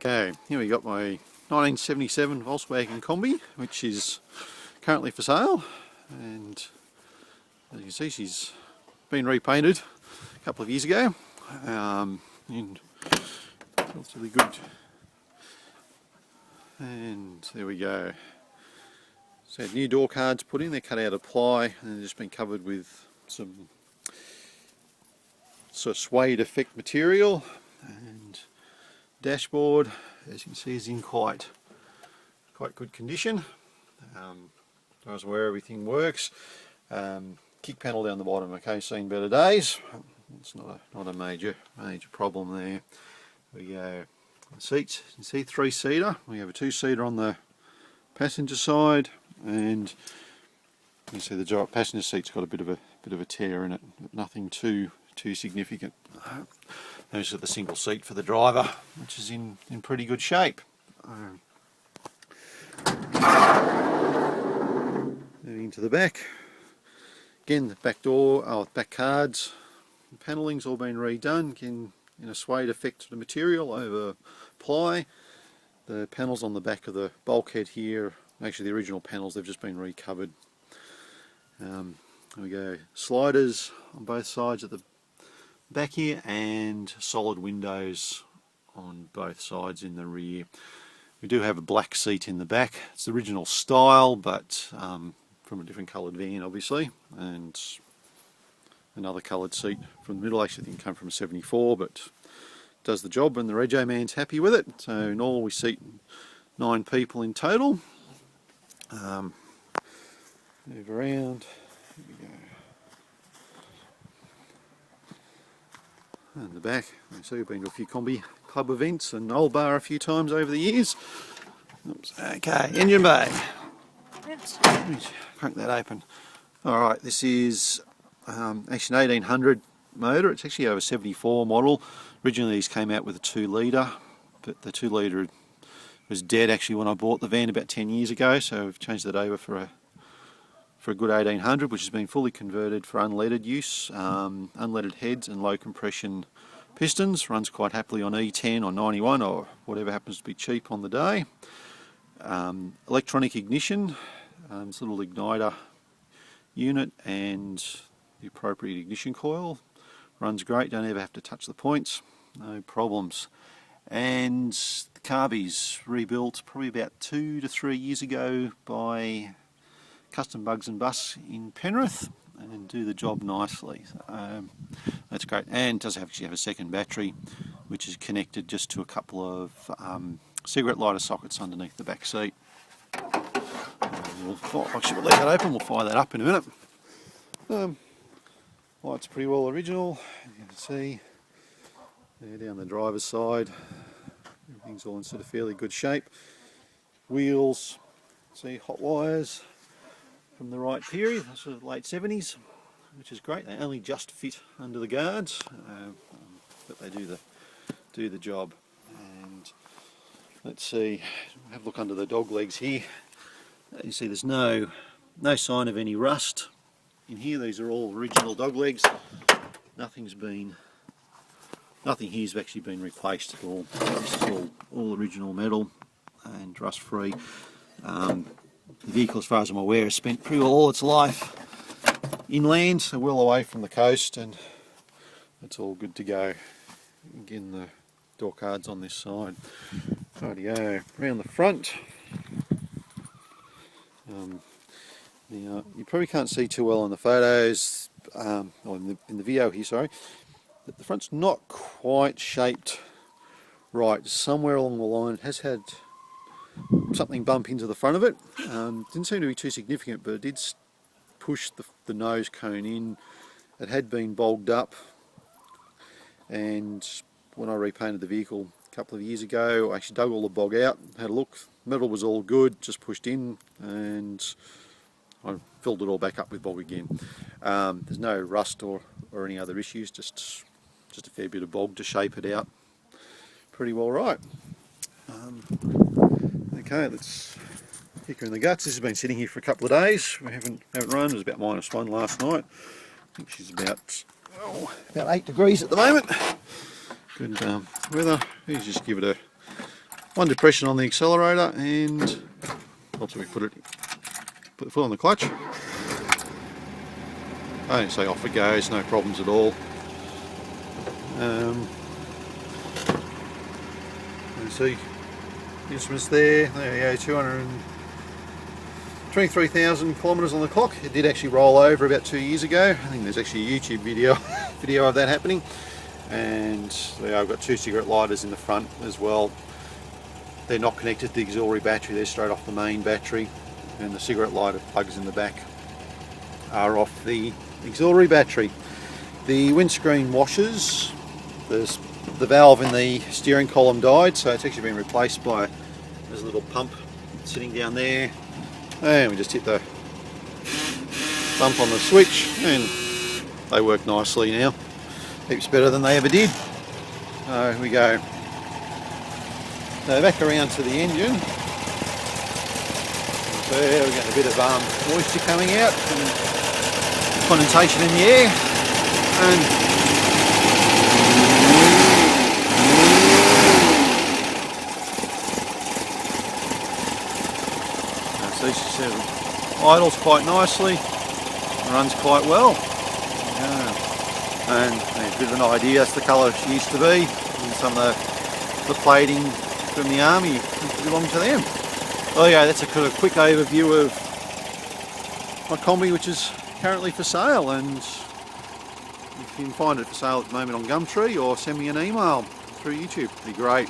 Okay, here we got my 1977 Volkswagen Kombi, which is currently for sale, and as you can see, she's been repainted a couple of years ago in relatively good, and there we go. So had new door cards put in, they're cut out of ply and they've just been covered with some sort of suede effect material, and dashboard, as you can see, is in quite good condition. I was aware everything works. Kick panel down the bottom, okay, seen better days. It's not a major problem there. We go the seats. You can see 3-seater. We have a 2-seater on the passenger side, and you can see the passenger seat's got a bit of a tear in it, but nothing too significant. Those are the single seat for the driver, which is in pretty good shape. Moving to the back, again the back door, back cards, the panelling's all been redone, again in a suede effect to the material over ply. The panels on the back of the bulkhead here, actually the original panels, they've just been recovered. There we go, sliders on both sides of the back here, and solid windows on both sides in the rear. We do have a black seat in the back. It's the original style, but from a different coloured van obviously, and another coloured seat from the middle. Actually I think it came from a 74, but does the job and the rego man's happy with it. So in all we seat 9 people in total. Move around, here we go. And the back, so we've been to a few Kombi club events and Old Bar a few times over the years. Oops. Okay, engine bay. Let me crank that open. Alright, this is actually an 1800 motor. It's actually over 74 model. Originally these came out with a 2-litre, but the 2-litre was dead actually when I bought the van about 10 years ago, so we've changed that over for a good 1800, which has been fully converted for unleaded use, unleaded heads and low compression pistons. Runs quite happily on E10 or 91 or whatever happens to be cheap on the day. Electronic ignition, this little igniter unit and the appropriate ignition coil. Runs great, don't ever have to touch the points, no problems. And the carby's rebuilt probably about 2 to 3 years ago by Custom Bugs and Bus in Penrith, and do the job nicely. So, that's great, and does actually have a second battery which is connected just to a couple of cigarette lighter sockets underneath the back seat. Actually we'll leave that open, we'll fire that up in a minute. Lights pretty well original, as you can see there down the driver's side. Everything's all in sort of fairly good shape. Wheels, see hot wires from the right period, sort of late 70s, which is great. They only just fit under the guards, but they do the job. And let's see, have a look under the dog legs here. You see there's no sign of any rust in here. These are all original dog legs. Nothing here's actually been replaced at all. This is all original metal and rust free. The vehicle, as far as I'm aware, has spent pretty well all its life inland, so well away from the coast, and it's all good to go. Again, the door cards on this side. Rightio, around the front. You probably can't see too well in the photos, or in the video here, sorry. The front's not quite shaped right. Somewhere along the line it has had something bump into the front of it. Didn't seem to be too significant, but it did push the nose cone in. It had been bogged up, and when I repainted the vehicle a couple of years ago, I actually dug all the bog out, had a look. Metal was all good, just pushed in, and I filled it all back up with bog again. There's no rust or any other issues, just a fair bit of bog to shape it out pretty well right. Okay, let's kick her in the guts. This has been sitting here for a couple of days. We haven't run. It was about -1 last night. I think she's about 8 degrees at the moment. Good weather. Let's just give it One depression on the accelerator, and also we put the foot on the clutch. I don't say off it goes, no problems at all. You see instruments there you go, 23,000 kilometres on the clock. It did actually roll over about 2 years ago. I think there's actually a YouTube video of that happening. And there I've got 2 cigarette lighters in the front as well. They're not connected to the auxiliary battery, they're straight off the main battery, and the cigarette lighter plugs in the back are off the auxiliary battery. The windscreen washers, the valve in the steering column died, so it's actually been replaced by there's a little pump sitting down there, and we just hit the bump on the switch and they work nicely now. Heaps better than they ever did. So here we go. So back around to the engine. So we're getting a bit of moisture coming out and condensation in the air. And so she said it idles quite nicely, runs quite well. And a bit of an idea, that's the colour she used to be, and some of the plating from the army belonged to them. Well, there you go, that's a kind of quick overview of my Kombi, which is currently for sale, and if you can find it for sale at the moment on Gumtree, or send me an email through YouTube, it'd be great.